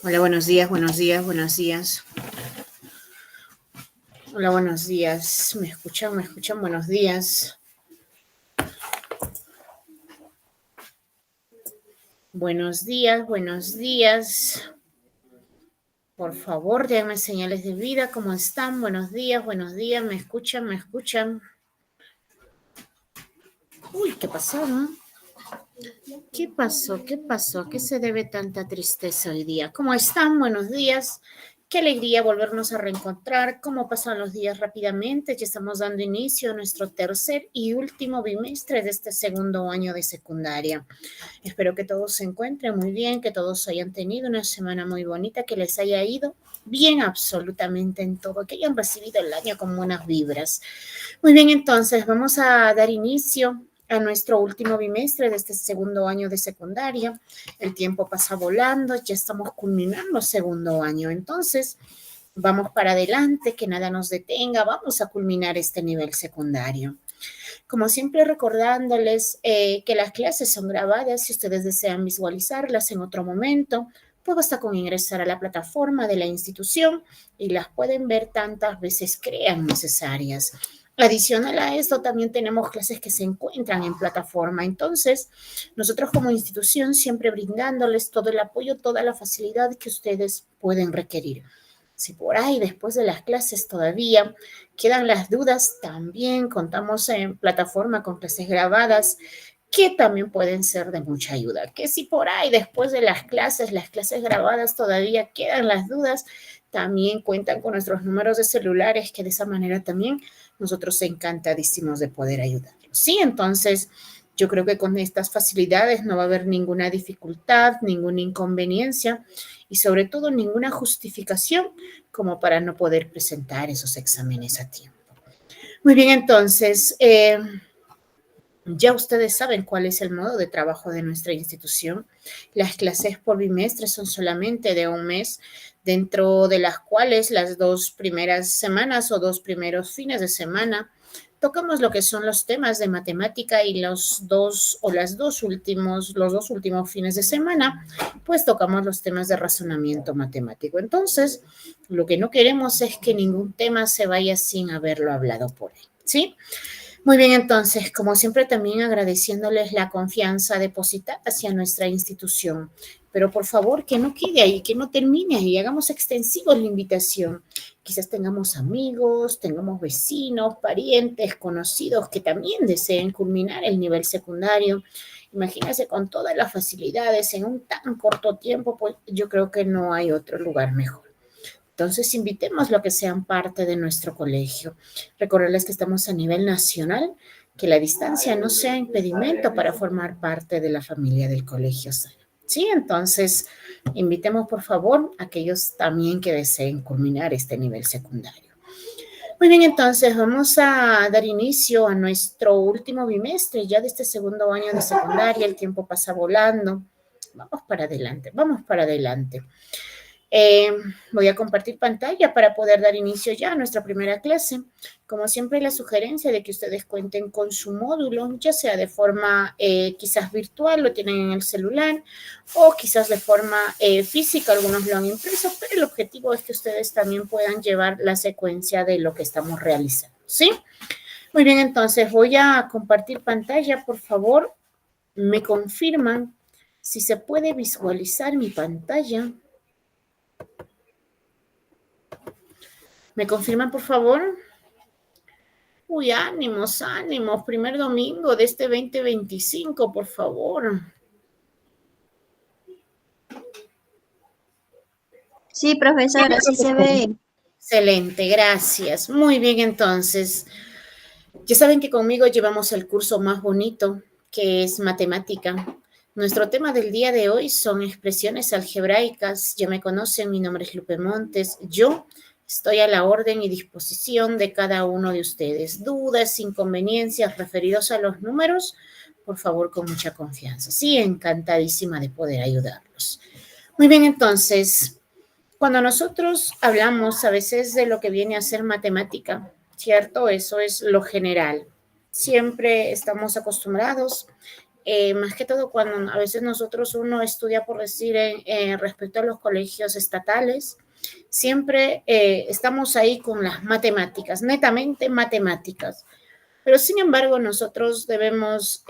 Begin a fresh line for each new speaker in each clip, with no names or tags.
Hola, buenos días, buenos días, buenos días. Hola, buenos días. ¿Me escuchan? ¿Me escuchan? Buenos días. Buenos días, buenos días. Por favor, déjenme señales de vida. ¿Cómo están? Buenos días, buenos días. ¿Me escuchan? ¿Me escuchan? Uy, ¿qué pasó, no? ¿Qué pasó? ¿Qué pasó? ¿A qué se debe tanta tristeza hoy día? ¿Cómo están? Buenos días. Qué alegría volvernos a reencontrar. ¿Cómo pasan los días rápidamente? Ya estamos dando inicio a nuestro tercer y último bimestre de este segundo año de secundaria. Espero que todos se encuentren muy bien, que todos hayan tenido una semana muy bonita, que les haya ido bien absolutamente en todo, que hayan recibido el año con buenas vibras. Muy bien, entonces vamos a dar inicio a nuestro último bimestre de este segundo año de secundaria. El tiempo pasa volando, ya estamos culminando el segundo año. Entonces, vamos para adelante, que nada nos detenga, vamos a culminar este nivel secundario. Como siempre, recordándoles que las clases son grabadas. Si ustedes desean visualizarlas en otro momento, pues basta con ingresar a la plataforma de la institución y las pueden ver tantas veces crean necesarias. Adicional a esto, también tenemos clases que se encuentran en plataforma. Entonces, nosotros como institución siempre brindándoles todo el apoyo, toda la facilidad que ustedes pueden requerir. Si por ahí después de las clases todavía quedan las dudas, también contamos en plataforma con clases grabadas que también pueden ser de mucha ayuda. Que si por ahí después de las clases grabadas todavía quedan las dudas, también cuentan con nuestros números de celulares, que de esa manera también nosotros encantadísimos de poder ayudarlos. Sí, entonces yo creo que con estas facilidades no va a haber ninguna dificultad, ninguna inconveniencia y sobre todo ninguna justificación como para no poder presentar esos exámenes a tiempo. Muy bien, entonces, ya ustedes saben cuál es el modo de trabajo de nuestra institución. Las clases por bimestre son solamente de un mes, dentro de las cuales las 2 primeras semanas o 2 primeros fines de semana tocamos lo que son los temas de matemática y los dos últimos fines de semana, pues tocamos los temas de razonamiento matemático. Entonces, lo que no queremos es que ningún tema se vaya sin haberlo hablado por ahí, ¿sí? Muy bien, entonces, como siempre, también agradeciéndoles la confianza depositada hacia nuestra institución. Pero por favor, que no quede ahí, que no termine ahí, hagamos extensivos la invitación. Quizás tengamos amigos, tengamos vecinos, parientes, conocidos que también deseen culminar el nivel secundario. Imagínense con todas las facilidades en un tan corto tiempo, pues yo creo que no hay otro lugar mejor. Entonces, invitémoslo a que sean parte de nuestro colegio. Recordarles que estamos a nivel nacional, que la distancia no sea impedimento para formar parte de la familia del colegio. Sí, entonces, invitemos por favor a aquellos también que deseen culminar este nivel secundario. Muy bien, entonces vamos a dar inicio a nuestro último bimestre ya de este segundo año de secundaria. El tiempo pasa volando. Vamos para adelante, vamos para adelante. Voy a compartir pantalla para poder dar inicio ya a nuestra primera clase. Como siempre, la sugerencia de que ustedes cuenten con su módulo, ya sea de forma quizás virtual, lo tienen en el celular, o quizás de forma física, algunos lo han impreso, pero el objetivo es que ustedes también puedan llevar la secuencia de lo que estamos realizando, ¿sí? Muy bien, entonces voy a compartir pantalla, por favor, me confirman si se puede visualizar mi pantalla. ¿Me confirman, por favor? Uy, ánimos, ánimos. Primer domingo de este 2025, por favor.
Sí, profesora, sí se ve.
Excelente, gracias. Muy bien, entonces. Ya saben que conmigo llevamos el curso más bonito, que es matemática. Nuestro tema del día de hoy son expresiones algebraicas. Ya me conocen, mi nombre es Lupe Montes. Yo estoy a la orden y disposición de cada uno de ustedes. Dudas, inconveniencias referidos a los números, por favor, con mucha confianza. Sí, encantadísima de poder ayudarlos. Muy bien, entonces, cuando nosotros hablamos a veces de lo que viene a ser matemática, ¿cierto? Eso es lo general. Siempre estamos acostumbrados más que todo cuando a veces uno estudia, por decir, respecto a los colegios estatales, siempre estamos ahí con las matemáticas, netamente matemáticas. Pero sin embargo, nosotros debemos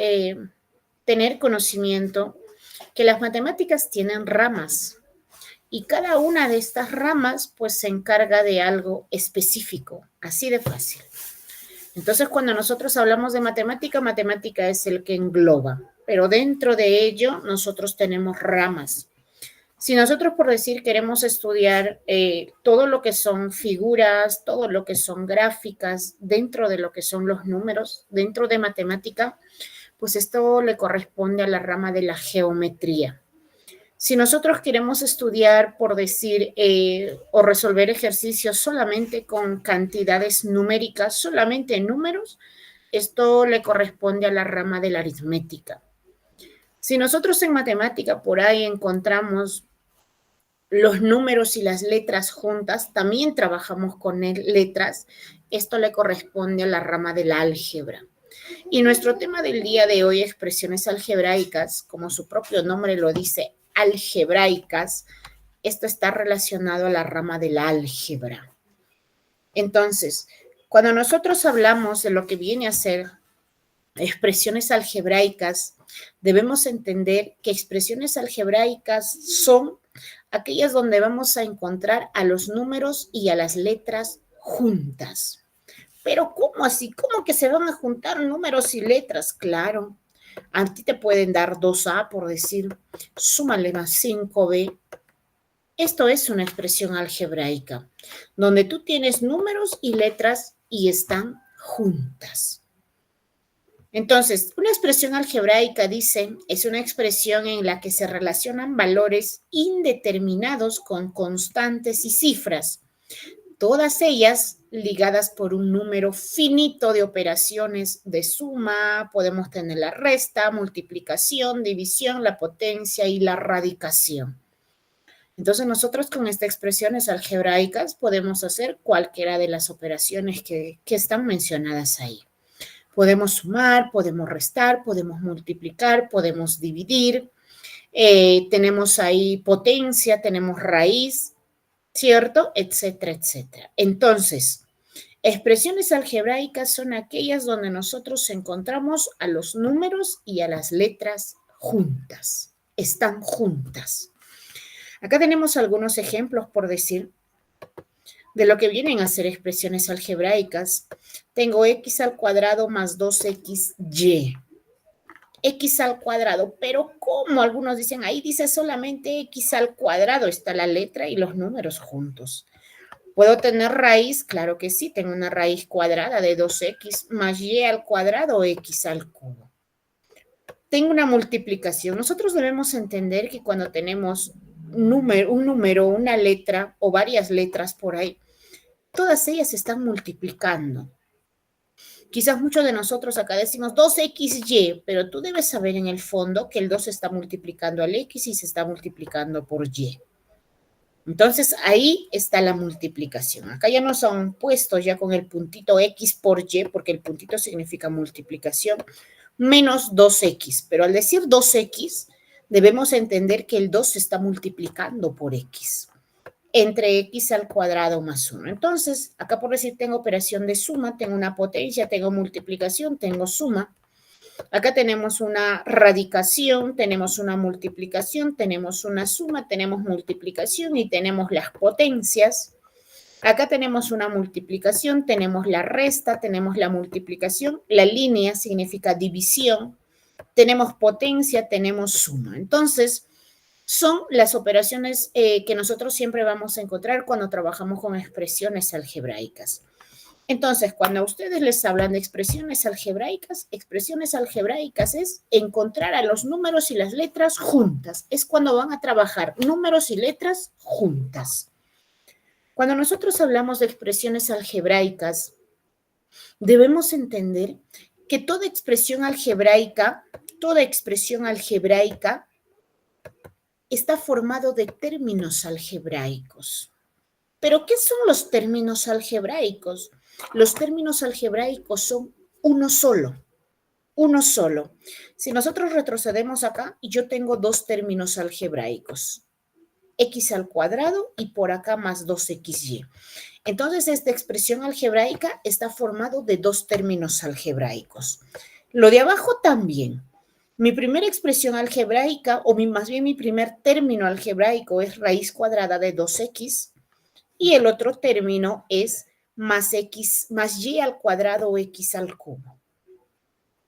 tener conocimiento que las matemáticas tienen ramas y cada una de estas ramas pues se encarga de algo específico, así de fácil. Entonces, cuando nosotros hablamos de matemática, matemática es el que engloba, pero dentro de ello nosotros tenemos ramas. Si nosotros, por decir, queremos estudiar todo lo que son figuras, todo lo que son gráficas, dentro de lo que son los números, dentro de matemática, pues esto le corresponde a la rama de la geometría. Si nosotros queremos estudiar, por decir, o resolver ejercicios solamente con cantidades numéricas, solamente en números, esto le corresponde a la rama de la aritmética. Si nosotros en matemática por ahí encontramos los números y las letras juntas, también trabajamos con letras, esto le corresponde a la rama de la álgebra. Y nuestro tema del día de hoy, expresiones algebraicas, como su propio nombre lo dice, algebraicas, esto está relacionado a la rama de la álgebra. Entonces, cuando nosotros hablamos de lo que viene a ser expresiones algebraicas, debemos entender que expresiones algebraicas son aquellas donde vamos a encontrar a los números y a las letras juntas. Pero ¿cómo así? ¿Cómo que se van a juntar números y letras? Claro, a ti te pueden dar 2A por decir, súmale más 5B. Esto es una expresión algebraica, donde tú tienes números y letras y están juntas. Entonces, una expresión algebraica, dice, es una expresión en la que se relacionan valores indeterminados con constantes y cifras, todas ellas ligadas por un número finito de operaciones de suma. Podemos tener la resta, multiplicación, división, la potencia y la radicación. Entonces, nosotros con estas expresiones algebraicas podemos hacer cualquiera de las operaciones que están mencionadas ahí. Podemos sumar, podemos restar, podemos multiplicar, podemos dividir. Tenemos ahí potencia, tenemos raíz, ¿cierto? Etcétera, etcétera. Entonces, expresiones algebraicas son aquellas donde nosotros encontramos a los números y a las letras juntas. Están juntas. Acá tenemos algunos ejemplos, por decir, de lo que vienen a ser expresiones algebraicas. Tengo x al cuadrado más 2xy. X al cuadrado, pero ¿cómo? Algunos dicen, ahí dice solamente x al cuadrado, está la letra y los números juntos. ¿Puedo tener raíz? Claro que sí, tengo una raíz cuadrada de 2x más y al cuadrado o x al cubo. Tengo una multiplicación. Nosotros debemos entender que cuando tenemos un número, una letra o varias letras por ahí, todas ellas se están multiplicando. Quizás muchos de nosotros acá decimos 2xy, pero tú debes saber en el fondo que el 2 se está multiplicando al x y se está multiplicando por y. Entonces, ahí está la multiplicación. Acá ya nos han puesto ya con el puntito x por y, porque el puntito significa multiplicación, menos 2x. Pero al decir 2x, debemos entender que el 2 se está multiplicando por x, entre x al cuadrado más 1. Entonces, acá por decir tengo operación de suma, tengo una potencia, tengo multiplicación, tengo suma. Acá tenemos una radicación, tenemos una multiplicación, tenemos una suma, tenemos multiplicación y tenemos las potencias. Acá tenemos una multiplicación, tenemos la resta, tenemos la multiplicación. La línea significa división. Tenemos potencia, tenemos suma. Entonces, son las operaciones que nosotros siempre vamos a encontrar cuando trabajamos con expresiones algebraicas. Entonces, cuando a ustedes les hablan de expresiones algebraicas es encontrar a los números y las letras juntas. Es cuando van a trabajar números y letras juntas. Cuando nosotros hablamos de expresiones algebraicas, debemos entender que toda expresión algebraica está formado de términos algebraicos. ¿Pero qué son los términos algebraicos? Los términos algebraicos son uno solo. uno solo. Si nosotros retrocedemos acá, yo tengo dos términos algebraicos, x al cuadrado y por acá más 2xy. Entonces, esta expresión algebraica está formado de dos términos algebraicos. Lo de abajo también. Mi primera expresión algebraica, o más bien mi primer término algebraico es raíz cuadrada de 2x y el otro término es más x más y al cuadrado o x al cubo.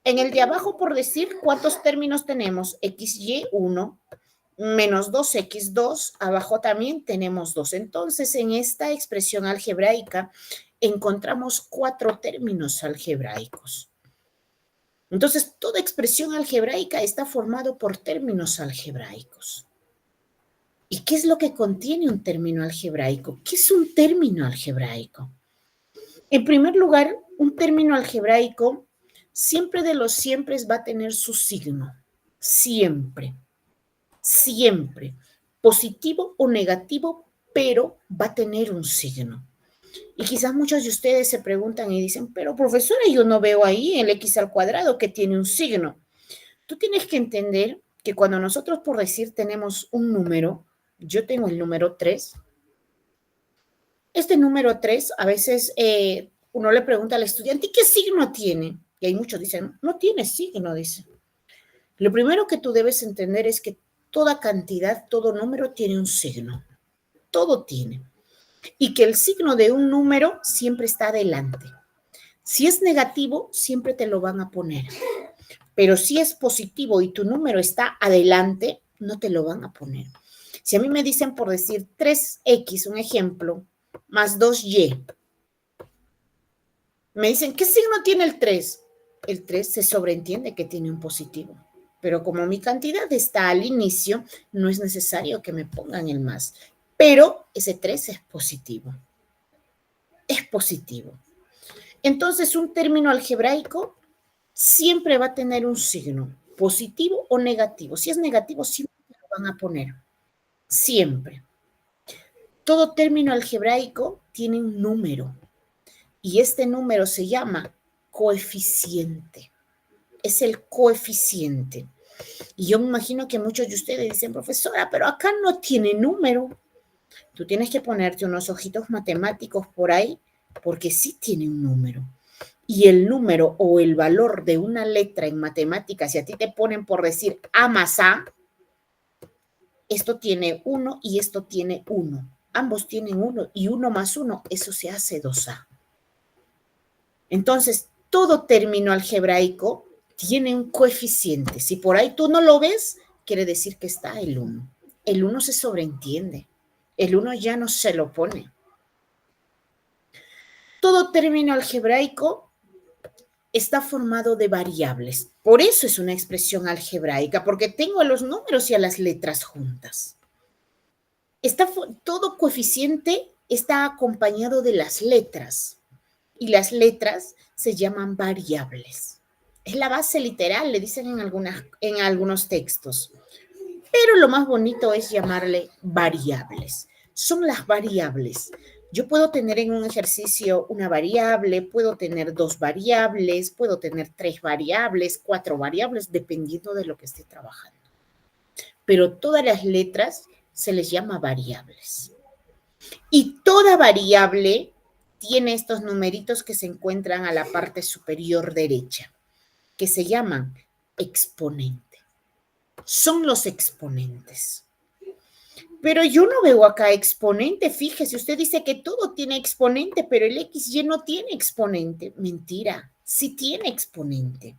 En el de abajo, por decir, ¿cuántos términos tenemos? Xy, 1, menos 2x2, abajo también tenemos 2. Entonces, en esta expresión algebraica encontramos 4 términos algebraicos. Entonces, toda expresión algebraica está formada por términos algebraicos. ¿Y qué es lo que contiene un término algebraico? ¿Qué es un término algebraico? En primer lugar, un término algebraico siempre de los siempre va a tener su signo. Siempre. Siempre. Positivo o negativo, pero va a tener un signo. Y quizás muchos de ustedes se preguntan y dicen, pero profesora, yo no veo ahí el x al cuadrado que tiene un signo. Tú tienes que entender que cuando nosotros, por decir, tenemos un número, yo tengo el número 3. Este número 3, a veces uno le pregunta al estudiante, ¿y qué signo tiene? Y hay muchos dicen, no tiene signo, dice. Lo primero que tú debes entender es que toda cantidad, todo número tiene un signo. Todo tiene. Y que el signo de un número siempre está adelante. Si es negativo, siempre te lo van a poner. Pero si es positivo y tu número está adelante, no te lo van a poner. Si a mí me dicen, por decir, 3x, un ejemplo, más 2y, me dicen, ¿qué signo tiene el 3? El 3 se sobreentiende que tiene un positivo. Pero como mi cantidad está al inicio, no es necesario que me pongan el más. Pero ese 3 es positivo. Es positivo. Entonces, un término algebraico siempre va a tener un signo, positivo o negativo. Si es negativo, siempre lo van a poner. Siempre. Todo término algebraico tiene un número. Y este número se llama coeficiente. Es el coeficiente. Y yo me imagino que muchos de ustedes dicen, profesora, pero acá no tiene número. Tú tienes que ponerte unos ojitos matemáticos por ahí, porque sí tiene un número. Y el número o el valor de una letra en matemáticas, si a ti te ponen por decir A más A, esto tiene 1 y esto tiene 1. Ambos tienen 1 y 1 más 1, eso se hace 2A. Entonces, todo término algebraico tiene un coeficiente. Si por ahí tú no lo ves, quiere decir que está el 1. El 1 se sobreentiende. El 1 ya no se lo pone. Todo término algebraico está formado de variables. Por eso es una expresión algebraica, porque tengo a los números y a las letras juntas. Todo coeficiente está acompañado de las letras. Y las letras se llaman variables. Es la base literal, le dicen en algunos textos. Pero lo más bonito es llamarle variables. Son las variables. Yo puedo tener en un ejercicio una variable, puedo tener 2 variables, puedo tener 3 variables, 4 variables, dependiendo de lo que esté trabajando. Pero todas las letras se les llama variables. Y toda variable tiene estos numeritos que se encuentran a la parte superior derecha, que se llaman exponente. Son los exponentes. Pero yo no veo acá exponente. Fíjese, usted dice que todo tiene exponente, pero el XY no tiene exponente. Mentira, sí tiene exponente.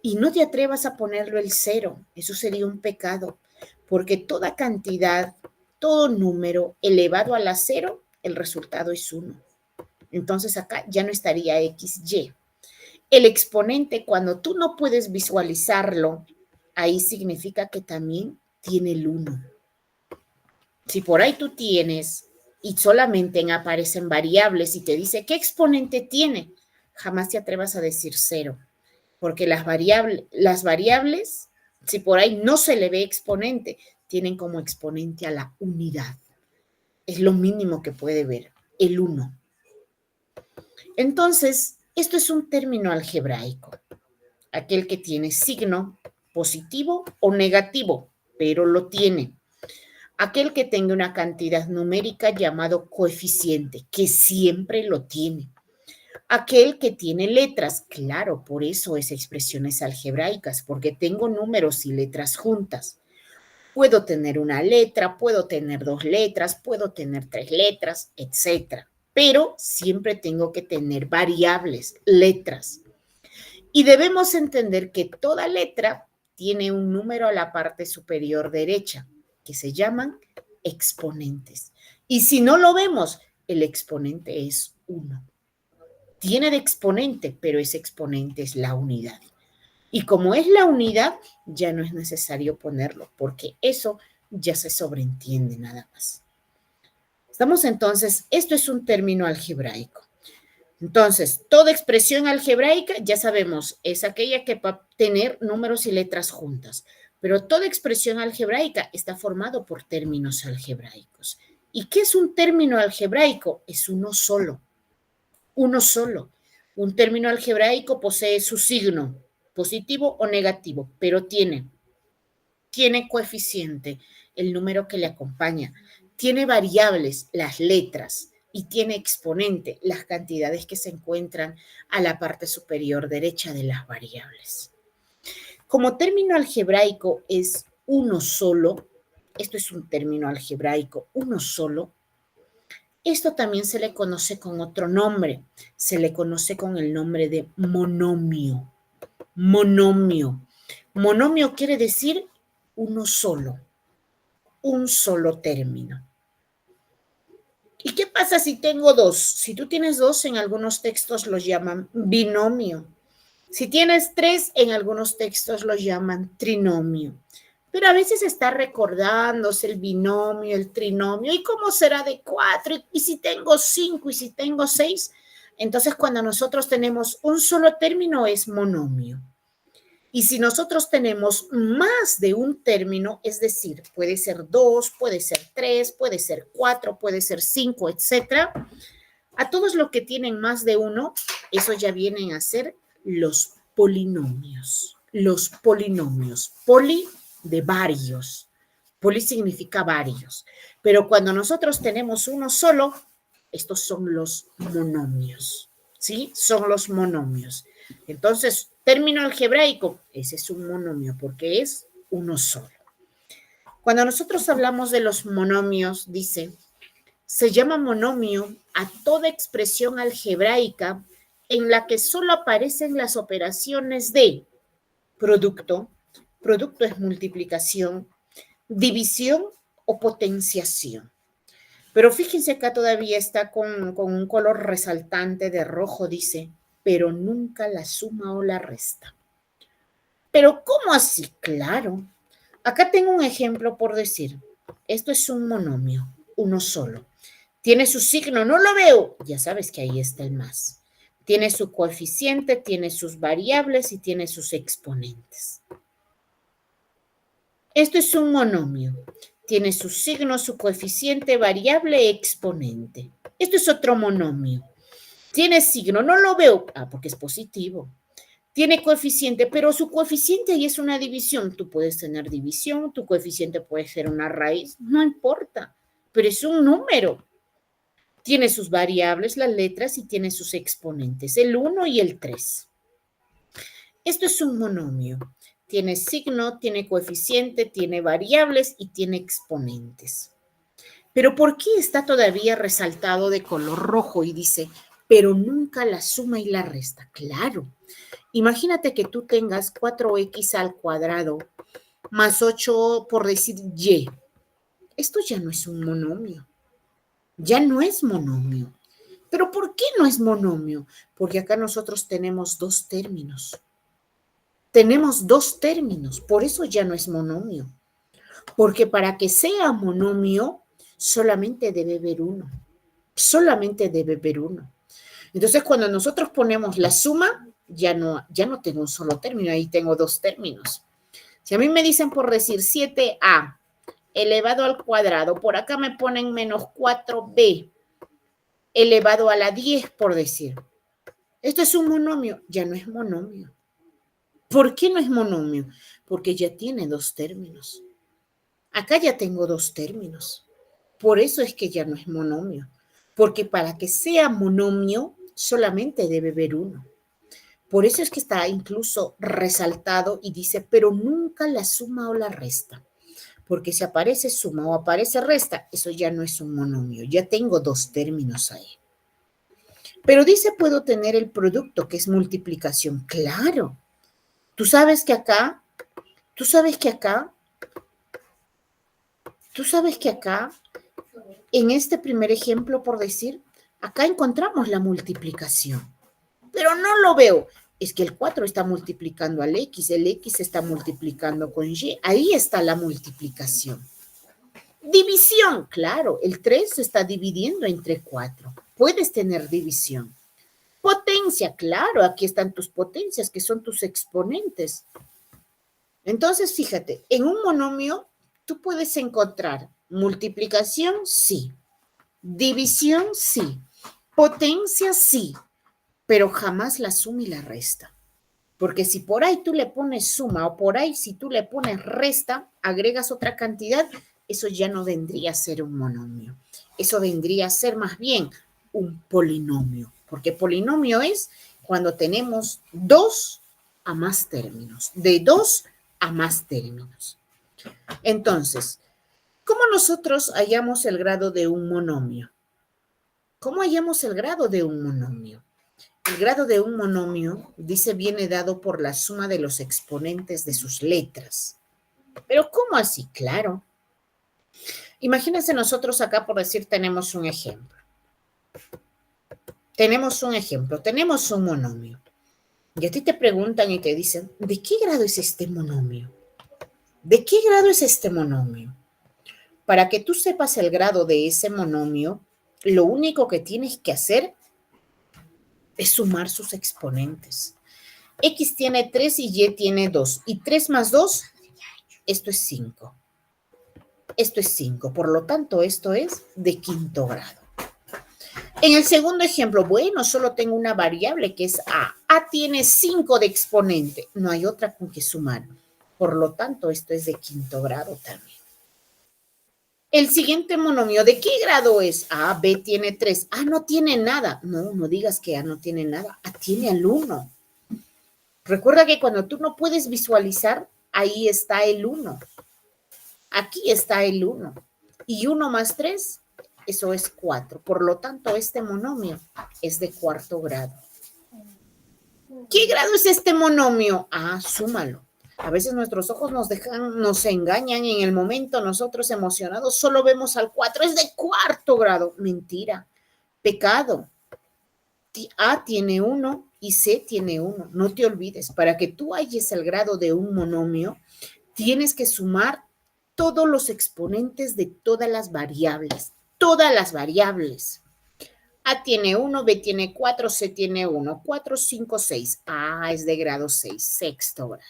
Y no te atrevas a ponerlo el 0. Eso sería un pecado, porque toda cantidad, todo número elevado a la 0, el resultado es 1. Entonces acá ya no estaría XY. El exponente, cuando tú no puedes visualizarlo, ahí significa que también tiene el 1. Si por ahí tú tienes y solamente aparecen variables y te dice, ¿qué exponente tiene? Jamás te atrevas a decir 0, porque las variables, si por ahí no se le ve exponente, tienen como exponente a la unidad. Es lo mínimo que puede ver, el 1. Entonces, esto es un término algebraico. aquel que tiene signo positivo o negativo, pero lo tiene. Aquel que tenga una cantidad numérica llamado coeficiente, que siempre lo tiene. Aquel que tiene letras, claro, por eso es expresiones algebraicas, porque tengo números y letras juntas. Puedo tener una letra, puedo tener dos letras, puedo tener tres letras, etc. Pero siempre tengo que tener variables, letras. Y debemos entender que toda letra tiene un número a la parte superior derecha, que se llaman exponentes. Y si no lo vemos, el exponente es 1. Tiene de exponente, pero ese exponente es la unidad. Y como es la unidad, ya no es necesario ponerlo, porque eso ya se sobreentiende nada más. Estamos entonces, esto es un término algebraico. Entonces, toda expresión algebraica, ya sabemos, es aquella que va a tener números y letras juntas. Pero toda expresión algebraica está formado por términos algebraicos. ¿Y qué es un término algebraico? Es uno solo. Uno solo. Un término algebraico posee su signo, positivo o negativo, pero tiene coeficiente, el número que le acompaña, tiene variables, las letras, y tiene exponente, las cantidades que se encuentran a la parte superior derecha de las variables. Como término algebraico es uno solo, esto es un término algebraico, uno solo, esto también se le conoce con otro nombre, se le conoce con el nombre de monomio. Monomio. Monomio quiere decir uno solo, un solo término. ¿Y qué pasa si tengo dos? Si tú tienes dos, en algunos textos los llaman binomio. Si tienes tres, en algunos textos los llaman trinomio. Pero a veces está recordándose el binomio, el trinomio, ¿y cómo será de 4? ¿Y si tengo 5? ¿Y si tengo 6? Entonces, cuando nosotros tenemos un solo término, es monomio. Y si nosotros tenemos más de un término, es decir, puede ser 2, puede ser 3, puede ser 4, puede ser 5, etcétera, a todos los que tienen más de uno, eso ya vienen a ser los polinomios. Los polinomios. Poli de varios. Poli significa varios. Pero cuando nosotros tenemos uno solo, estos son los monomios. ¿Sí? Son los monomios. Entonces, término algebraico, ese es un monomio porque es uno solo. Cuando nosotros hablamos de los monomios, dice, se llama monomio a toda expresión algebraica en la que solo aparecen las operaciones de producto, producto es multiplicación, división o potenciación. Pero fíjense acá todavía está con un color resaltante de rojo, dice, pero nunca la suma o la resta. Pero ¿cómo así? Claro. Acá tengo un ejemplo por decir. Esto es un monomio, uno solo. Tiene su signo, no lo veo. Ya sabes que ahí está el más. Tiene su coeficiente, tiene sus variables y tiene sus exponentes. Esto es un monomio. Tiene su signo, su coeficiente, variable, exponente. Esto es otro monomio. Tiene signo, no lo veo. Ah, porque es positivo. Tiene coeficiente, pero su coeficiente ahí es una división. Tú puedes tener división, tu coeficiente puede ser una raíz, no importa, pero es un número. Tiene sus variables, las letras, y tiene sus exponentes, el 1 y el 3. Esto es un monomio. Tiene signo, tiene coeficiente, tiene variables y tiene exponentes. Pero ¿por qué está todavía resaltado de color rojo y dice, pero nunca la suma y la resta? Claro. Imagínate que tú tengas 4x al cuadrado más 8 por decir y. Esto ya no es un monomio. Ya no es monomio. ¿Pero por qué no es monomio? Porque acá nosotros tenemos dos términos. Tenemos dos términos, por eso ya no es monomio. Porque para que sea monomio, solamente debe haber uno. Solamente debe haber uno. Entonces, cuando nosotros ponemos la suma, ya no tengo un solo término, ahí tengo dos términos. Si a mí me dicen por decir 7a elevado al cuadrado, por acá me ponen menos 4b elevado a la 10, por decir. Esto es un monomio, ya no es monomio. ¿Por qué no es monomio? Porque ya tiene dos términos. Acá ya tengo dos términos. Por eso es que ya no es monomio. Porque para que sea monomio, solamente debe haber uno. Por eso es que está incluso resaltado y dice, pero nunca la suma o la resta. Porque si aparece suma o aparece resta, eso ya no es un monomio. Ya tengo dos términos ahí. Pero dice, puedo tener el producto, que es multiplicación. Claro. Tú sabes que acá, tú sabes que acá, en este primer ejemplo, por decir, acá encontramos la multiplicación. Pero no lo veo. Es que el 4 está multiplicando al X, el X está multiplicando con Y. Ahí está la multiplicación. División, claro, el 3 se está dividiendo entre 4. Puedes tener división. Potencia, claro, aquí están tus potencias, que son tus exponentes. Entonces, fíjate, en un monomio tú puedes encontrar multiplicación, sí. División, sí. Potencia, sí. Pero jamás la suma y la resta. Porque si por ahí tú le pones suma o por ahí si tú le pones resta, agregas otra cantidad, eso ya no vendría a ser un monomio. Eso vendría a ser más bien un polinomio. Porque polinomio es cuando tenemos dos a más términos. De dos a más términos. Entonces, ¿cómo nosotros hallamos el grado de un monomio? ¿Cómo hallamos el grado de un monomio? El grado de un monomio, dice, viene dado por la suma de los exponentes de sus letras. ¿Pero cómo así? Claro. Imagínense nosotros acá, por decir, tenemos un ejemplo. Tenemos un monomio. Y a ti te preguntan y te dicen, ¿de qué grado es este monomio? ¿De qué grado es este monomio? Para que tú sepas el grado de ese monomio, lo único que tienes que hacer es sumar sus exponentes. X tiene 3 y Y tiene 2. Y 3 más 2, esto es 5. Esto es 5. Por lo tanto, esto es de quinto grado. En el segundo ejemplo, bueno, solo tengo una variable que es A. A tiene 5 de exponente. No hay otra con que sumar. Por lo tanto, esto es de quinto grado también. El siguiente monomio, ¿de qué grado es? A, B tiene 3. A no tiene nada. No, no digas que A no tiene nada. A tiene al 1. Recuerda que cuando tú no puedes visualizar, ahí está el 1. Aquí está el 1. Y 1 más 3, eso es 4. Por lo tanto, este monomio es de cuarto grado. ¿Qué grado es este monomio? Ah, súmalo. A veces nuestros ojos nos engañan y en el momento nosotros emocionados solo vemos al 4. Es de cuarto grado. Mentira. Pecado. A tiene 1 y C tiene 1. No te olvides, para que tú halles el grado de un monomio, tienes que sumar todos los exponentes de todas las variables. Todas las variables. A tiene 1, B tiene 4, C tiene 1. 4, 5, 6. A es de grado 6, sexto grado.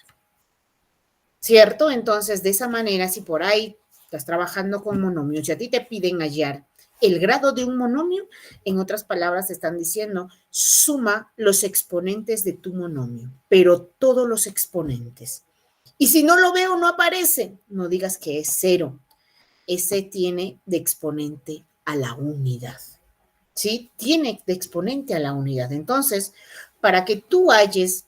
¿Cierto? Entonces, de esa manera, si por ahí estás trabajando con monomios y a ti te piden hallar el grado de un monomio, en otras palabras están diciendo, suma los exponentes de tu monomio, pero todos los exponentes. Y si no lo veo, no aparece, no digas que es 0. Ese tiene de exponente a la unidad. ¿Sí? Tiene de exponente a la unidad. Entonces, para que tú halles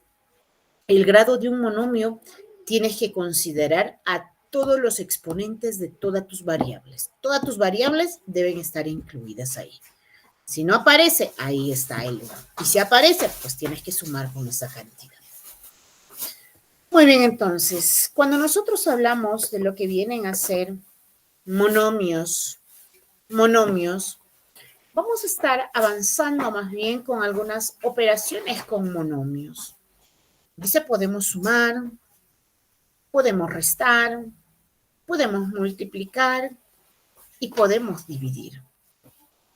el grado de un monomio, tienes que considerar a todos los exponentes de todas tus variables. Todas tus variables deben estar incluidas ahí. Si no aparece, ahí está el 1. Y si aparece, pues tienes que sumar con esa cantidad. Muy bien, entonces, cuando nosotros hablamos de lo que vienen a ser monomios, vamos a estar avanzando más bien con algunas operaciones con monomios. Dice, podemos sumar, podemos restar, podemos multiplicar y podemos dividir.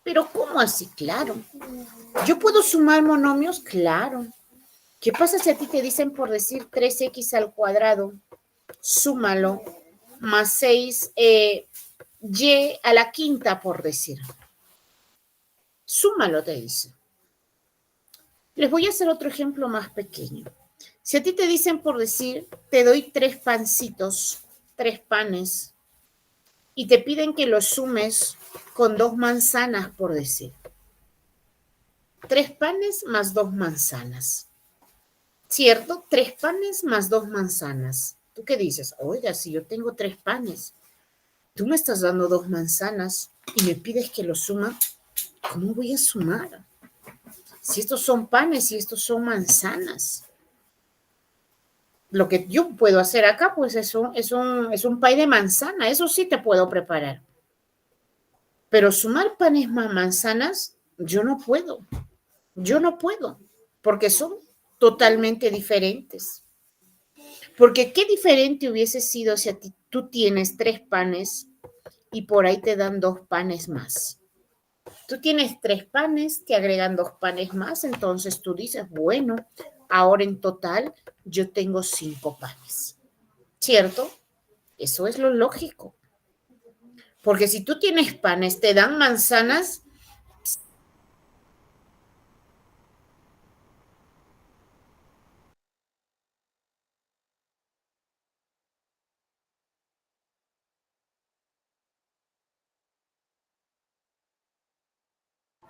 Pero ¿cómo así? Claro. ¿Yo puedo sumar monomios? Claro. ¿Qué pasa si a ti te dicen por decir 3x al cuadrado? Súmalo, más 6, y a la quinta, por decir. Súmalo, te dice. Les voy a hacer otro ejemplo más pequeño. Si a ti te dicen por decir, te doy 3 pancitos, 3 panes, y te piden que los sumes con 2 manzanas, por decir. 3 panes más 2 manzanas. ¿Cierto? 3 panes más 2 manzanas. ¿Tú qué dices? Oiga, si yo tengo 3 panes, tú me estás dando 2 manzanas y me pides que los suma, ¿cómo voy a sumar? Si estos son panes y estos son manzanas. Lo que yo puedo hacer acá, pues es un pay de manzana, eso sí te puedo preparar. Pero sumar panes más manzanas, yo no puedo, porque son totalmente diferentes. Porque qué diferente hubiese sido si a ti, tú tienes 3 panes y por ahí te dan 2 panes más. Tú tienes 3 panes, te agregan 2 panes más, entonces tú dices, bueno, ahora en total yo tengo 5 panes, ¿cierto? Eso es lo lógico. Porque si tú tienes panes, te dan manzanas.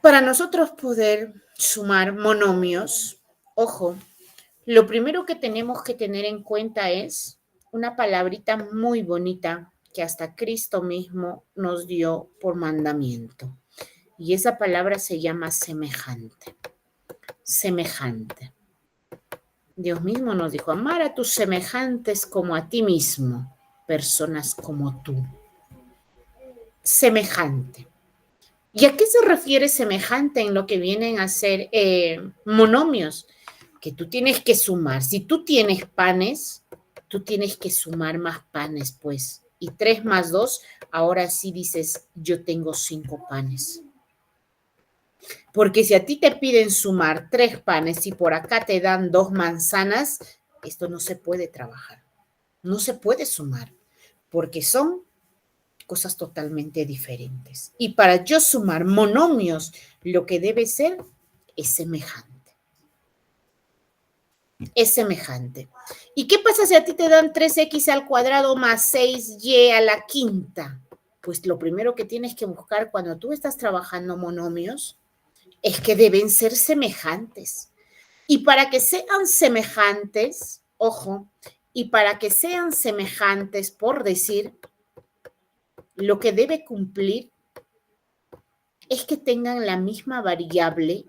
Para nosotros poder sumar monomios, ojo, lo primero que tenemos que tener en cuenta es una palabrita muy bonita que hasta Cristo mismo nos dio por mandamiento. Y esa palabra se llama semejante. Semejante. Dios mismo nos dijo, amar a tus semejantes como a ti mismo, personas como tú. Semejante. ¿Y a qué se refiere semejante en lo que vienen a ser monomios? Que tú tienes que sumar. Si tú tienes panes, tú tienes que sumar más panes, pues. Y 3 más 2, ahora sí dices, yo tengo 5 panes. Porque si a ti te piden sumar 3 panes y por acá te dan 2 manzanas, esto no se puede trabajar. No se puede sumar, porque son cosas totalmente diferentes. Y para yo sumar monomios, lo que debe ser es semejante. Es semejante. ¿Y qué pasa si a ti te dan 3x al cuadrado más 6y a la quinta? Pues lo primero que tienes que buscar cuando tú estás trabajando monomios es que deben ser semejantes. Y para que sean semejantes, ojo, y para que sean semejantes, por decir, lo que debe cumplir es que tengan la misma variable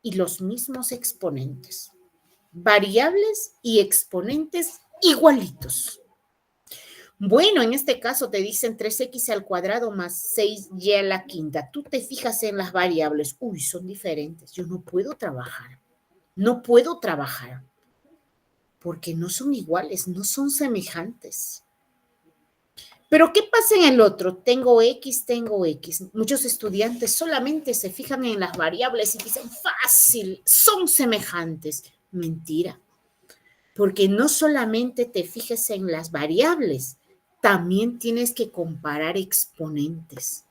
y los mismos exponentes. Variables y exponentes igualitos. Bueno, en este caso te dicen 3x al cuadrado más 6y a la quinta. Tú te fijas en las variables. Uy, son diferentes. Yo no puedo trabajar. No puedo trabajar. Porque no son iguales, no son semejantes. Pero ¿qué pasa en el otro? Tengo X, tengo X. Muchos estudiantes solamente se fijan en las variables y dicen, fácil, son semejantes. Mentira. Porque no solamente te fijes en las variables, también tienes que comparar exponentes.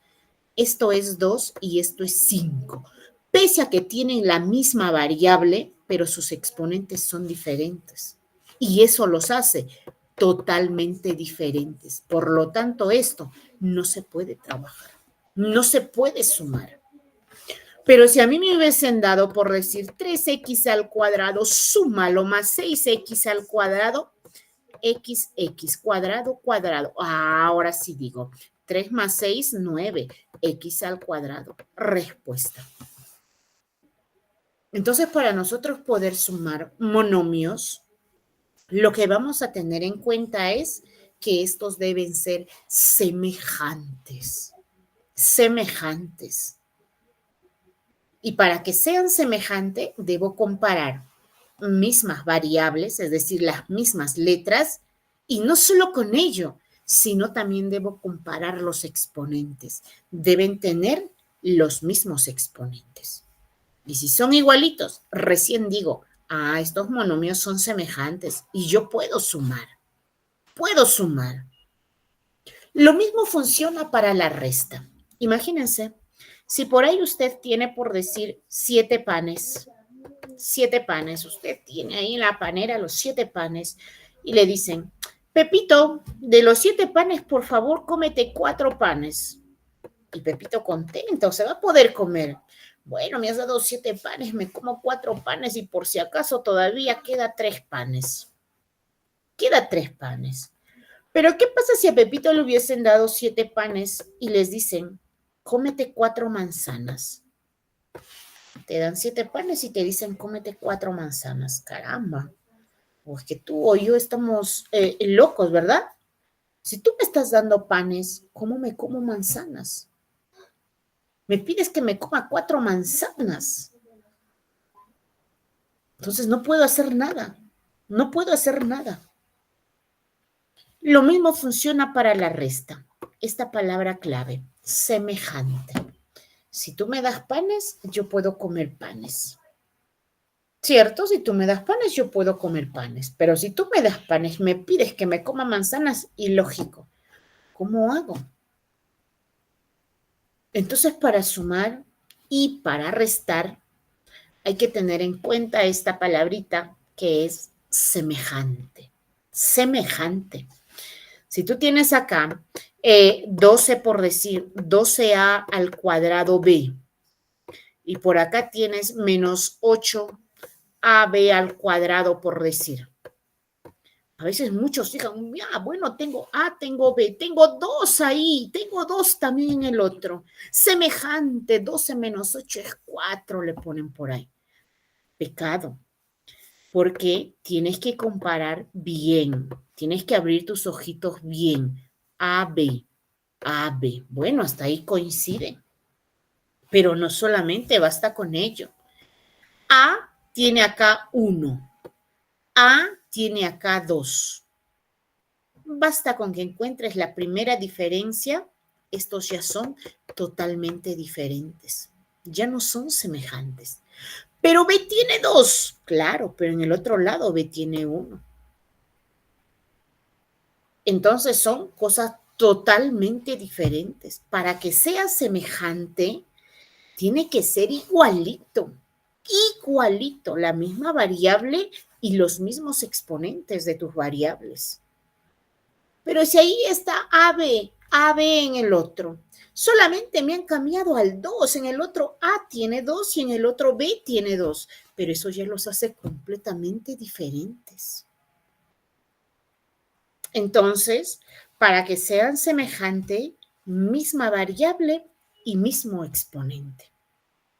Esto es 2 y esto es 5. Pese a que tienen la misma variable, pero sus exponentes son diferentes. Y eso los hace totalmente diferentes. Por lo tanto, esto no se puede trabajar, no se puede sumar. Pero si a mí me hubiesen dado por decir 3x al cuadrado, súmalo más 6x al cuadrado, x cuadrado, cuadrado. Ahora sí digo, 3 más 6, 9, x al cuadrado. Respuesta. Entonces, para nosotros poder sumar monomios, lo que vamos a tener en cuenta es que estos deben ser semejantes. Semejantes. Y para que sean semejantes, debo comparar mismas variables, es decir, las mismas letras, y no solo con ello, sino también debo comparar los exponentes. Deben tener los mismos exponentes. Y si son igualitos, recién digo, estos monomios son semejantes y yo puedo sumar. Puedo sumar. Lo mismo funciona para la resta. Imagínense, si por ahí usted tiene por decir 7 panes 7 panes. Usted tiene ahí en la panera los 7 panes y le dicen, Pepito, de los 7 panes, por favor, cómete 4 panes. Y Pepito contento, se va a poder comer. Bueno, me has dado 7 panes, me como 4 panes y por si acaso todavía queda 3 panes. Queda 3 panes. Pero ¿qué pasa si a Pepito le hubiesen dado 7 panes y les dicen, cómete 4 manzanas? Te dan 7 panes y te dicen, cómete 4 manzanas. Caramba. O es que tú o yo estamos locos, ¿verdad? Si tú me estás dando panes, ¿cómo me como manzanas? Me pides que me coma 4 manzanas. Entonces no puedo hacer nada. No puedo hacer nada. Lo mismo funciona para la resta. Esta palabra clave, semejante. Si tú me das panes, yo puedo comer panes. ¿Cierto? Si tú me das panes, yo puedo comer panes. Pero si tú me das panes, me pides que me coma manzanas, ilógico. ¿Cómo hago? Entonces, para sumar y para restar, hay que tener en cuenta esta palabrita que es semejante. Semejante. Si tú tienes acá 12 por decir 12a al cuadrado b y por acá tienes menos 8ab al cuadrado por decir. A veces muchos digan, bueno, tengo A, tengo B, tengo 2 ahí, tengo 2 también en el otro. Semejante, 12 menos 8 es 4, le ponen por ahí. Pecado, porque tienes que comparar bien, tienes que abrir tus ojitos bien. A, B, A, B. Bueno, hasta ahí coincide, pero no solamente basta con ello. A tiene acá 1, A tiene acá 2. Basta con que encuentres la primera diferencia, estos ya son totalmente diferentes, ya no son semejantes. Pero B tiene 2, claro, pero en el otro lado B tiene 1. Entonces son cosas totalmente diferentes. Para que sea semejante, tiene que ser igualito, igualito, la misma variable y los mismos exponentes de tus variables. Pero si ahí está AB en el otro, solamente me han cambiado al 2, en el otro A tiene 2 y en el otro B tiene 2, pero eso ya los hace completamente diferentes. Entonces, para que sean semejantes, misma variable y mismo exponente.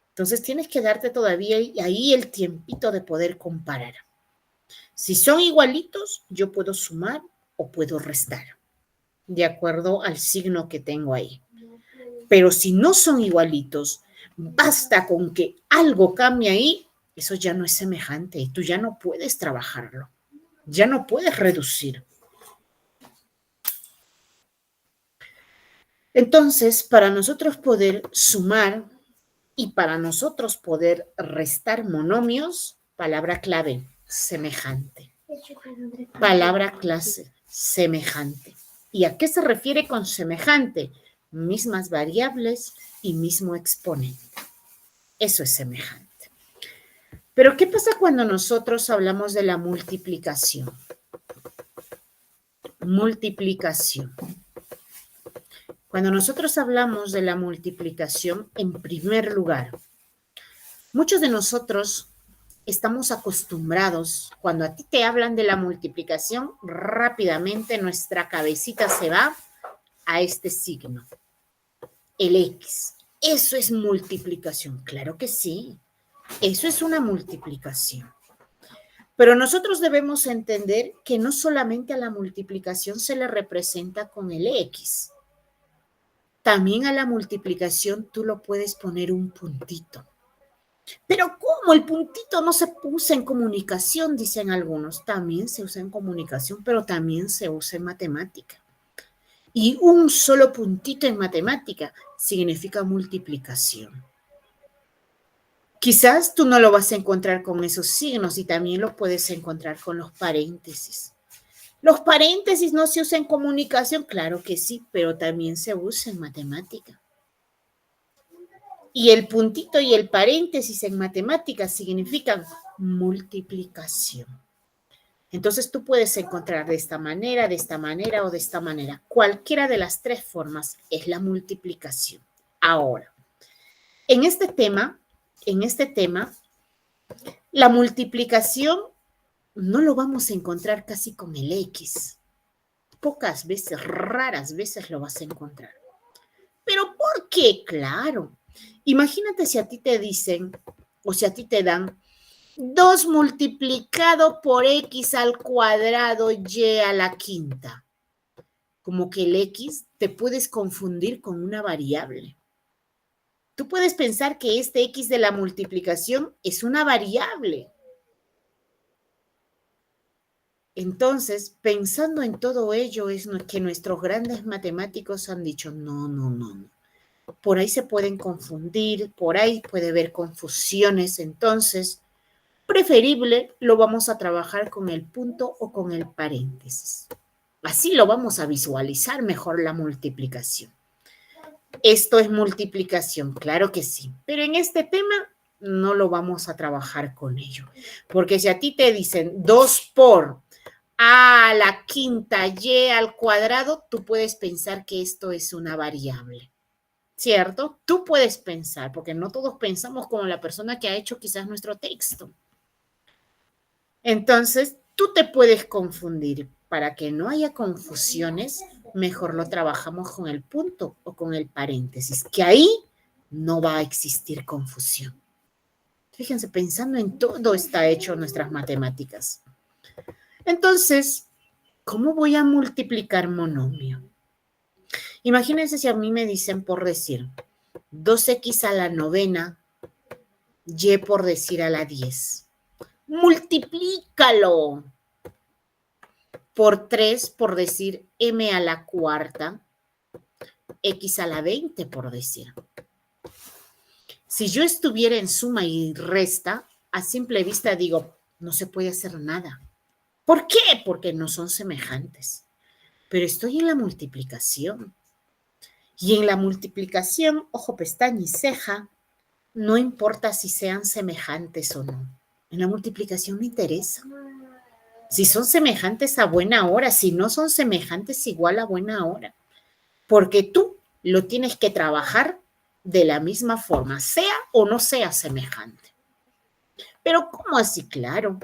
Entonces tienes que darte todavía ahí el tiempito de poder comparar. Si son igualitos, yo puedo sumar o puedo restar, de acuerdo al signo que tengo ahí. Pero si no son igualitos, basta con que algo cambie ahí, eso ya no es semejante y tú ya no puedes trabajarlo, ya no puedes reducir. Entonces, para nosotros poder sumar y para nosotros poder restar monomios, palabra clave, semejante. Palabra clase, semejante. ¿Y a qué se refiere con semejante? Mismas variables y mismo exponente. Eso es semejante. Pero ¿qué pasa cuando nosotros hablamos de la multiplicación? Multiplicación. Cuando nosotros hablamos de la multiplicación, en primer lugar, muchos de nosotros estamos acostumbrados, cuando a ti te hablan de la multiplicación, rápidamente nuestra cabecita se va a este signo, el X. Eso es multiplicación, claro que sí, eso es una multiplicación. Pero nosotros debemos entender que no solamente a la multiplicación se le representa con el X, también a la multiplicación tú lo puedes poner un puntito. Pero ¿cómo? El puntito no se usa en comunicación, dicen algunos. También se usa en comunicación, pero también se usa en matemática. Y un solo puntito en matemática significa multiplicación. Quizás tú no lo vas a encontrar con esos signos y también lo puedes encontrar con los paréntesis. ¿Los paréntesis no se usan en comunicación? Claro que sí, pero también se usa en matemática. Y el puntito y el paréntesis en matemáticas significan multiplicación. Entonces tú puedes encontrar de esta manera o de esta manera. Cualquiera de las tres formas es la multiplicación. Ahora, en este tema, la multiplicación no lo vamos a encontrar casi con el X. Pocas veces, raras veces lo vas a encontrar. ¿Pero por qué? Claro. Imagínate si a ti te dicen, o si a ti te dan 2 multiplicado por X al cuadrado Y a la quinta. Como que el X te puedes confundir con una variable. Tú puedes pensar que este X de la multiplicación es una variable. Entonces, pensando en todo ello, es que nuestros grandes matemáticos han dicho, no. Por ahí se pueden confundir, por ahí puede haber confusiones, entonces, preferible lo vamos a trabajar con el punto o con el paréntesis. Así lo vamos a visualizar mejor la multiplicación. Esto es multiplicación, claro que sí, pero en este tema no lo vamos a trabajar con ello, porque si a ti te dicen 2 por A a la quinta Y al cuadrado, tú puedes pensar que esto es una variable, ¿cierto? Tú puedes pensar, porque no todos pensamos como la persona que ha hecho quizás nuestro texto. Entonces, tú te puedes confundir. Para que no haya confusiones, mejor lo trabajamos con el punto o con el paréntesis, que ahí no va a existir confusión. Fíjense, pensando en todo está hecho nuestras matemáticas. Entonces, ¿cómo voy a multiplicar monomio? Imagínense si a mí me dicen por decir 2x a la novena, y por decir a la 10. Multiplícalo por 3 por decir m a la cuarta, x a la 20 por decir. Si yo estuviera en suma y resta, a simple vista digo, no se puede hacer nada. ¿Por qué? Porque no son semejantes. Pero estoy en la multiplicación. Y en la multiplicación, ojo, pestaña y ceja, no importa si sean semejantes o no. En la multiplicación me interesa. Si son semejantes a buena hora, si no son semejantes igual a buena hora. Porque tú lo tienes que trabajar de la misma forma, sea o no sea semejante. Pero ¿cómo así? Claro.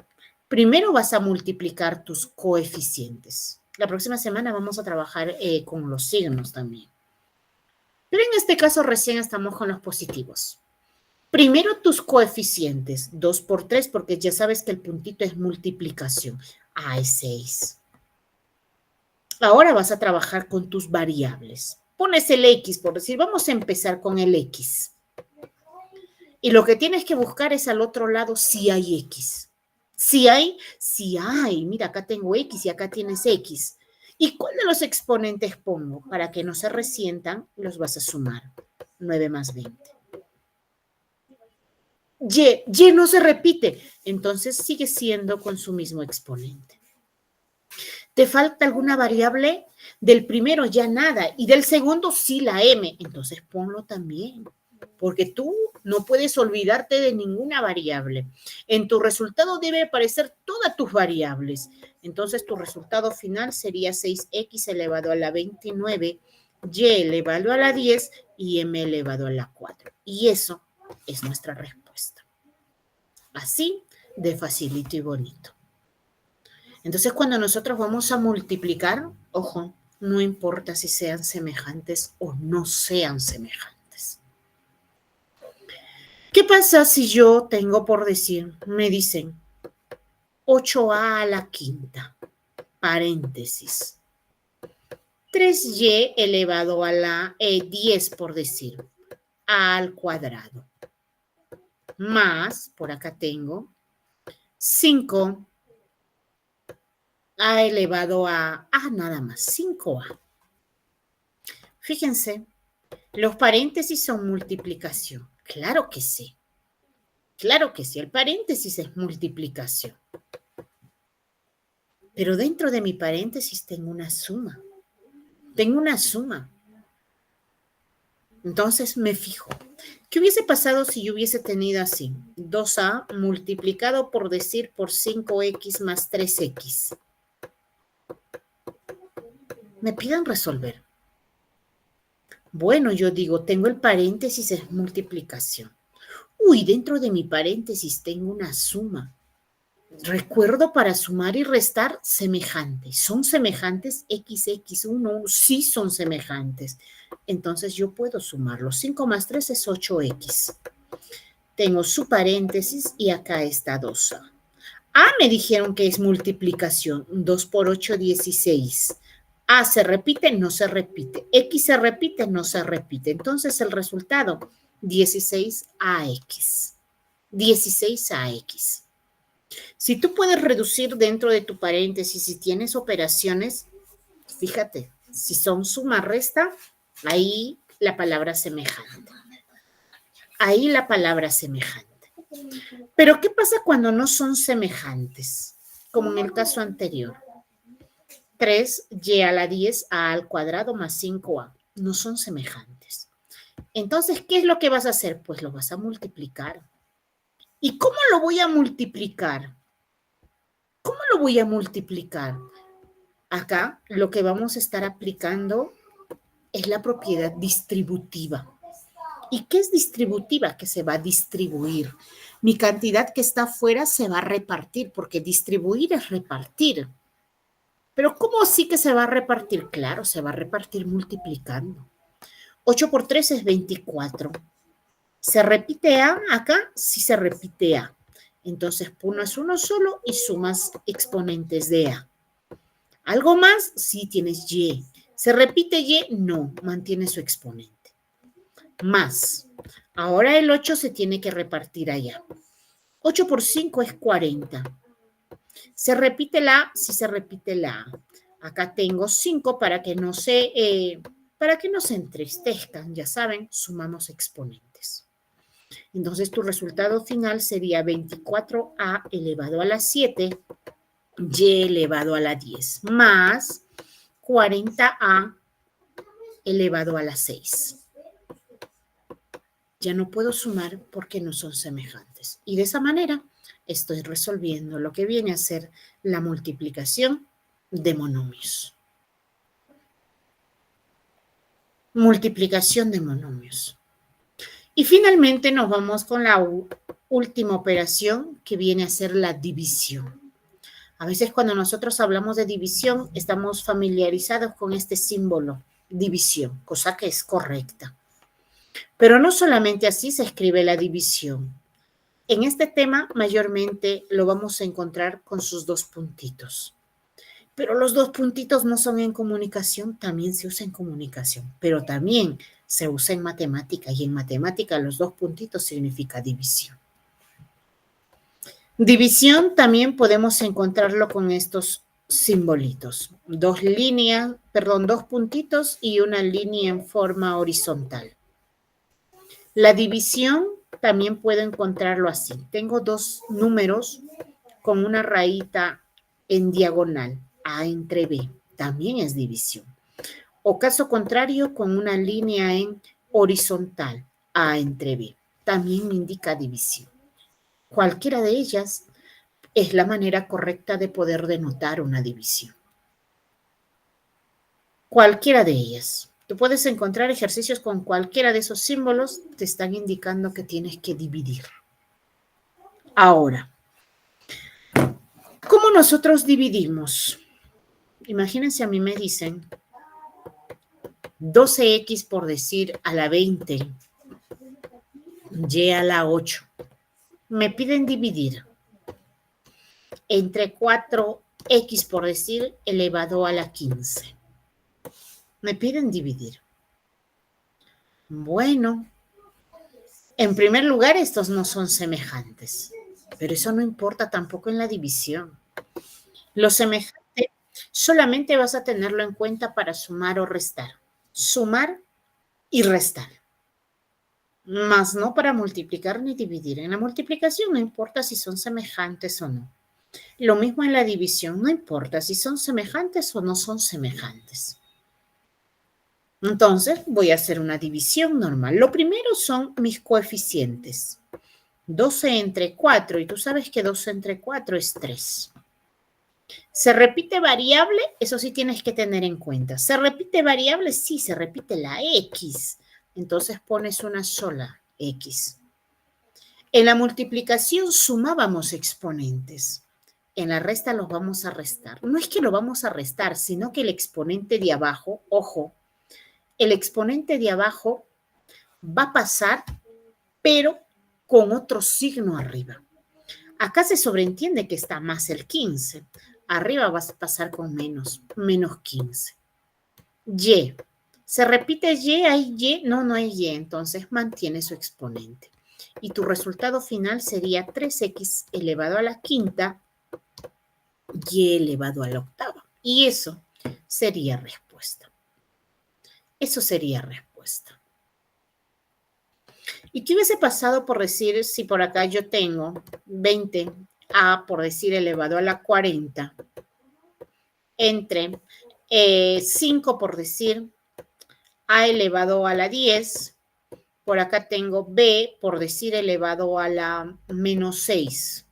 Primero vas a multiplicar tus coeficientes. La próxima semana vamos a trabajar con los signos también. Pero en este caso recién estamos con los positivos. Primero tus coeficientes, 2 por 3, porque ya sabes que el puntito es multiplicación. Es 6. Ahora vas a trabajar con tus variables. Pones el X, por decir, vamos a empezar con el X. Y lo que tienes que buscar es al otro lado si hay X. Si hay, mira, acá tengo X y acá tienes X. ¿Y cuál de los exponentes pongo? Para que no se resientan, los vas a sumar. 9 más 20. Y no se repite, entonces sigue siendo con su mismo exponente. ¿Te falta alguna variable? Del primero ya nada, y del segundo sí la m, entonces ponlo también, porque tú no puedes olvidarte de ninguna variable. En tu resultado debe aparecer todas tus variables, entonces tu resultado final sería 6x elevado a la 29, y elevado a la 10 y m elevado a la 4. Y eso es nuestra respuesta. Así de facilito y bonito. Entonces, cuando nosotros vamos a multiplicar, ojo, no importa si sean semejantes o no sean semejantes. ¿Qué pasa si yo tengo por decir, me dicen 8a a la quinta, paréntesis, 3y elevado a la 10 por decir, a al cuadrado, más, por acá tengo, 5 a elevado a nada más, 5a. Fíjense, los paréntesis son multiplicación. Claro que sí. Claro que sí, el paréntesis es multiplicación. Pero dentro de mi paréntesis tengo una suma. Tengo una suma. Entonces me fijo. ¿Qué hubiese pasado si yo hubiese tenido así? 2a multiplicado por decir por 5x más 3x. Me piden resolver. Bueno, yo digo, tengo el paréntesis, es multiplicación. Uy, dentro de mi paréntesis tengo una suma. Recuerdo para sumar y restar semejantes. ¿Son semejantes? X1, sí son semejantes. Entonces yo puedo sumarlos. 5 más 3 es 8x. Tengo su paréntesis y acá está 2a. Me dijeron que es multiplicación. 2 por 8, 16. A se repite, no se repite. X se repite, no se repite. Entonces el resultado, 16AX. 16AX. Si tú puedes reducir dentro de tu paréntesis, si tienes operaciones, fíjate, si son suma, resta, ahí la palabra semejante. Ahí la palabra semejante. Pero ¿qué pasa cuando no son semejantes? Como en el caso anterior. 3y a la 10a al cuadrado más 5a. No son semejantes. Entonces, ¿qué es lo que vas a hacer? Pues lo vas a multiplicar. ¿Y cómo lo voy a multiplicar? ¿Cómo lo voy a multiplicar? Acá lo que vamos a estar aplicando es la propiedad distributiva. ¿Y qué es distributiva? Que se va a distribuir. Mi cantidad que está afuera se va a repartir, porque distribuir es repartir. Pero ¿cómo sí que se va a repartir? Claro, se va a repartir multiplicando. 8 por 3 es 24. ¿Se repite A acá? Sí se repite A. Entonces pones uno solo y sumas exponentes de A. ¿Algo más? Sí, tienes Y. ¿Se repite Y? No, mantiene su exponente. Más. Ahora el 8 se tiene que repartir allá. 8 por 5 es 40. ¿Se repite la A? Sí se repite la A. Acá tengo 5 para que no se entristezcan. Ya saben, sumamos exponentes. Entonces tu resultado final sería 24a elevado a la 7, y elevado a la 10, más 40a elevado a la 6. Ya no puedo sumar porque no son semejantes. Y de esa manera estoy resolviendo lo que viene a ser la multiplicación de monomios. Multiplicación de monomios. Y finalmente nos vamos con la última operación que viene a ser la división. A veces cuando nosotros hablamos de división estamos familiarizados con este símbolo, división, cosa que es correcta. Pero no solamente así se escribe la división. En este tema mayormente lo vamos a encontrar con sus dos puntitos. Pero los dos puntitos no son en comunicación, también se usa en comunicación, pero también se usa en matemática, y en matemática los dos puntitos significa división. División también podemos encontrarlo con estos simbolitos, dos puntitos y una línea en forma horizontal. La división también puedo encontrarlo así. Tengo dos números con una rayita en diagonal, A entre B, también es división. O caso contrario, con una línea en horizontal, A entre B, también me indica división. Cualquiera de ellas es la manera correcta de poder denotar una división. Cualquiera de ellas. Tú puedes encontrar ejercicios con cualquiera de esos símbolos, te están indicando que tienes que dividir. Ahora, ¿cómo nosotros dividimos? Imagínense, a mí me dicen 12x por decir a la 20, y a la 8. Me piden dividir entre 4x por decir elevado a la 15. Me piden dividir. Bueno, en primer lugar, estos no son semejantes, pero eso no importa tampoco en la división. Lo semejante solamente vas a tenerlo en cuenta para sumar o restar. Sumar y restar. Más no para multiplicar ni dividir. En la multiplicación no importa si son semejantes o no. Lo mismo en la división, no importa si son semejantes o no son semejantes. Entonces, voy a hacer una división normal. Lo primero son mis coeficientes. 12 entre 4, y tú sabes que 12 entre 4 es 3. ¿Se repite variable? Eso sí tienes que tener en cuenta. ¿Se repite variable? Sí, se repite la X. Entonces pones una sola X. En la multiplicación sumábamos exponentes. En la resta los vamos a restar. No es que lo vamos a restar, sino que el exponente de abajo, ojo, el exponente de abajo va a pasar, pero con otro signo arriba. Acá se sobreentiende que está más el 15. Arriba vas a pasar con menos 15. Y. ¿Se repite Y? ¿Hay Y? No, no hay Y. Entonces mantiene su exponente. Y tu resultado final sería 3x elevado a la quinta y elevado a la octava. Y eso sería respuesta. Eso sería respuesta. ¿Y qué hubiese pasado por decir si por acá yo tengo 20a, por decir, elevado a la 40, entre 5, por decir, a elevado a la 10, por acá tengo b, por decir, elevado a la menos 6.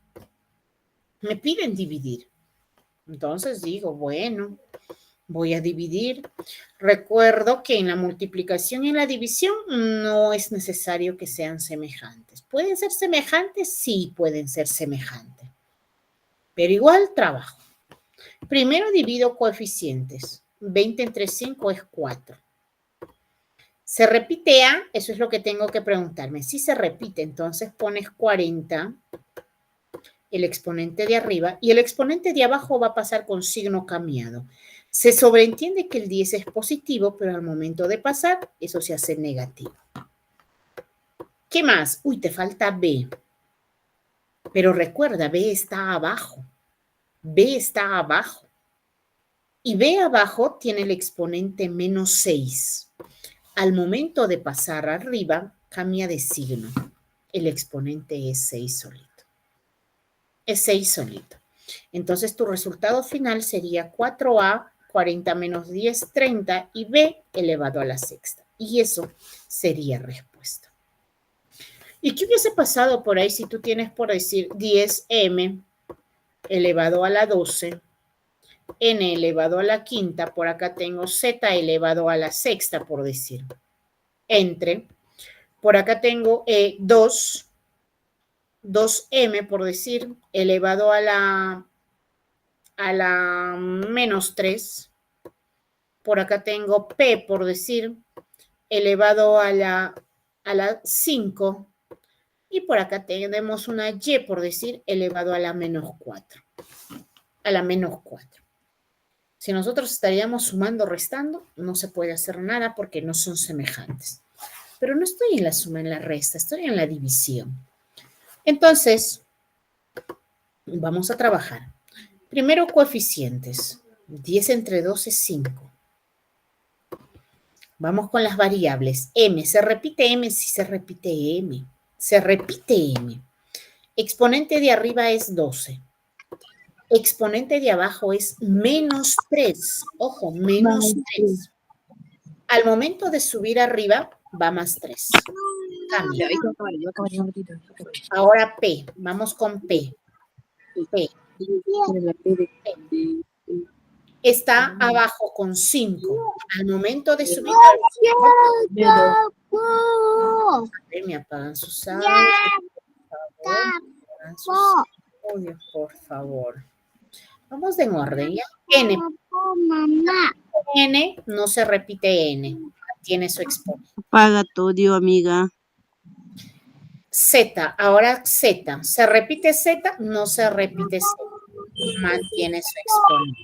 Me piden dividir. Entonces digo, bueno, voy a dividir. Recuerdo que en la multiplicación y en la división no es necesario que sean semejantes. ¿Pueden ser semejantes? Sí, pueden ser semejantes. Pero igual trabajo. Primero divido coeficientes. 20 entre 5 es 4. ¿Se repite A? Eso es lo que tengo que preguntarme. Si se repite, entonces pones 40, el exponente de arriba, y el exponente de abajo va a pasar con signo cambiado. Se sobreentiende que el 10 es positivo, pero al momento de pasar, eso se hace negativo. ¿Qué más? Uy, te falta B. Pero recuerda, B está abajo. B está abajo. Y B abajo tiene el exponente menos 6. Al momento de pasar arriba, cambia de signo. El exponente es 6 solito. Es 6 solito. Entonces, tu resultado final sería 4a, 40 menos 10, 30, y b elevado a la sexta. Y eso sería respuesta. ¿Y qué hubiese pasado por ahí si tú tienes, por decir, 10m elevado a la 12, n elevado a la quinta, por acá tengo z elevado a la sexta, por decir, entre, por acá tengo 2m, por decir, elevado a la menos 3. Por acá tengo p, por decir, elevado a la 5. Y por acá tenemos una y, por decir, elevado a la menos 4. A la menos 4. Si nosotros estaríamos sumando o restando, no se puede hacer nada porque no son semejantes. Pero no estoy en la suma, en la resta, estoy en la división. Entonces, vamos a trabajar. Primero, coeficientes. 10 entre 2 es 5. Vamos con las variables. M, ¿se repite M? Sí, se repite M. Se repite M. Exponente de arriba es 12. Exponente de abajo es menos 3. Ojo, menos 3. Al momento de subir arriba, va más 3. Cambia. Ahora P. Vamos con P. P. Está abajo con 5. Al momento de subir arriba, me apagan sus audios, por favor. Vamos en orden, ¿ya? N. N no se repite N. Tiene su exponente.
Apaga tu audio, amiga.
Z. Ahora Z. ¿Se repite Z? No se repite Z. Mantiene su exponente.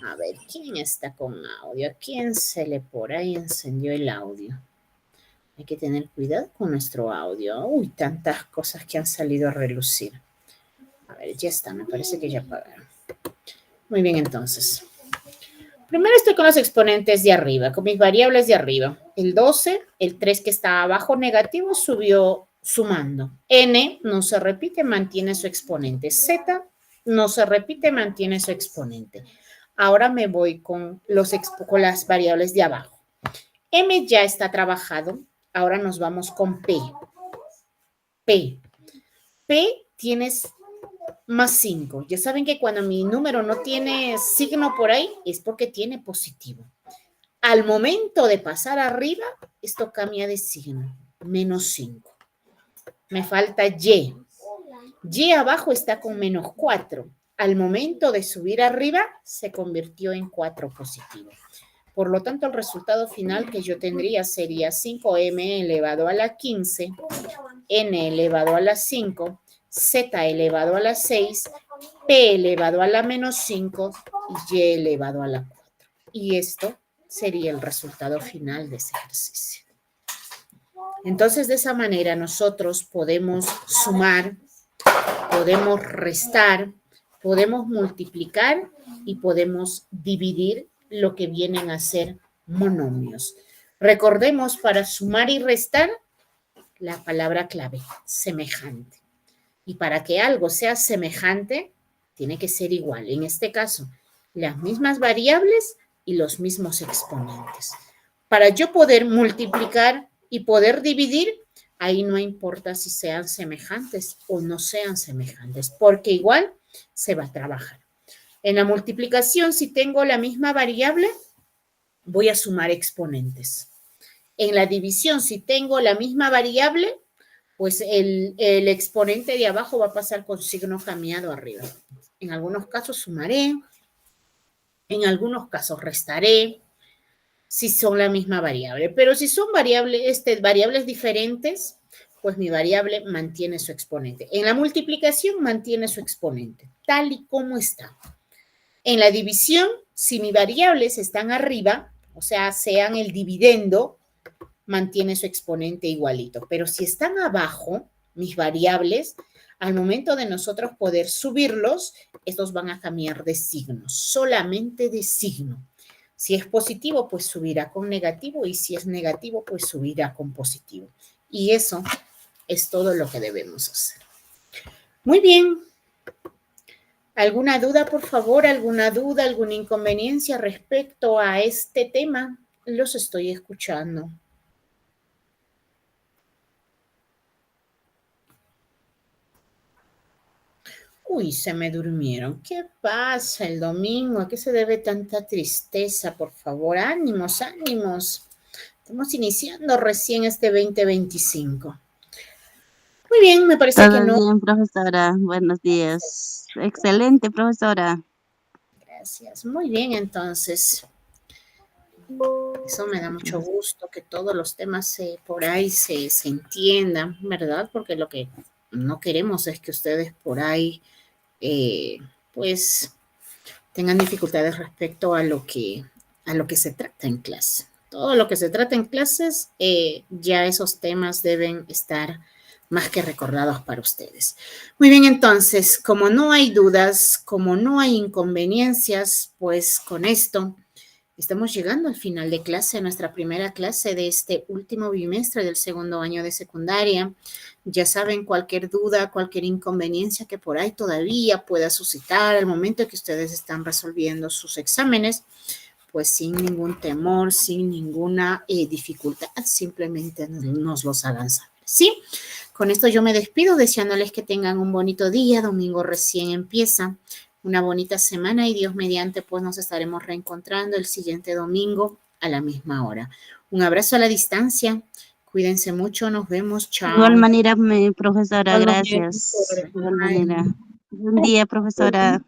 A ver, ¿quién está con audio? ¿A quién se le por ahí encendió el audio? Hay que tener cuidado con nuestro audio. Uy, tantas cosas que han salido a relucir. A ver, ya está, me parece que ya apagaron. Muy bien, entonces. Primero estoy con los exponentes de arriba, con mis variables de arriba. El 12, el 3 que está abajo negativo, subió sumando. N no se repite, mantiene su exponente. Z no se repite, mantiene su exponente. Ahora me voy con las variables de abajo. M ya está trabajado. Ahora nos vamos con P. P tienes más 5. Ya saben que cuando mi número no tiene signo por ahí, es porque tiene positivo. Al momento de pasar arriba, esto cambia de signo. Menos 5. Me falta Y. Y abajo está con menos 4. Al momento de subir arriba, se convirtió en 4 positivo. Por lo tanto, el resultado final que yo tendría sería 5m elevado a la 15, n elevado a la 5, z elevado a la 6, p elevado a la menos 5 y y elevado a la 4. Y esto sería el resultado final de ese ejercicio. Entonces, de esa manera nosotros podemos sumar, podemos restar, podemos multiplicar y podemos dividir lo que vienen a ser monomios. Recordemos, para sumar y restar, la palabra clave, semejante. Y para que algo sea semejante, tiene que ser igual. En este caso, las mismas variables y los mismos exponentes. Para yo poder multiplicar y poder dividir, ahí no importa si sean semejantes o no sean semejantes, porque igual se va a trabajar. En la multiplicación, si tengo la misma variable, voy a sumar exponentes. En la división, si tengo la misma variable, pues el exponente de abajo va a pasar con signo cambiado arriba. En algunos casos sumaré, en algunos casos restaré, si son la misma variable. Pero si son variables diferentes, pues mi variable mantiene su exponente. En la multiplicación mantiene su exponente, tal y como está. En la división, si mis variables están arriba, o sea, sean el dividendo, mantiene su exponente igualito. Pero si están abajo, mis variables, al momento de nosotros poder subirlos, estos van a cambiar de signo, solamente de signo. Si es positivo, pues subirá con negativo, y si es negativo, pues subirá con positivo. Y eso es todo lo que debemos hacer. Muy bien. ¿Alguna duda, por favor? ¿Alguna duda, alguna inconveniencia respecto a este tema? Los estoy escuchando. Uy, se me durmieron. ¿Qué pasa el domingo? ¿A qué se debe tanta tristeza? Por favor, ánimos, ánimos. Estamos iniciando recién este 2025. Muy bien, me parece que no.
Todo bien, profesora. Buenos días. Excelente, profesora.
Gracias. Muy bien, entonces. Eso me da mucho gusto, que todos los temas por ahí se entiendan, ¿verdad? Porque lo que no queremos es que ustedes por ahí, pues, tengan dificultades respecto a lo que se trata en clase. Todo lo que se trata en clases, ya esos temas deben estar más que recordados para ustedes. Muy bien, entonces, como no hay dudas, como no hay inconveniencias, pues con esto estamos llegando al final de clase, nuestra primera clase de este último bimestre del segundo año de secundaria. Ya saben, cualquier duda, cualquier inconveniencia que por ahí todavía pueda suscitar al momento que ustedes están resolviendo sus exámenes, pues sin ningún temor, sin ninguna dificultad, simplemente nos los hagan saber, ¿sí? Con esto yo me despido deseándoles que tengan un bonito día. Domingo recién empieza. Una bonita semana y Dios mediante, pues nos estaremos reencontrando el siguiente domingo a la misma hora. Un abrazo a la distancia. Cuídense mucho. Nos vemos. Chao.
De igual manera, profesora, gracias. De igual manera. Buen día, profesora.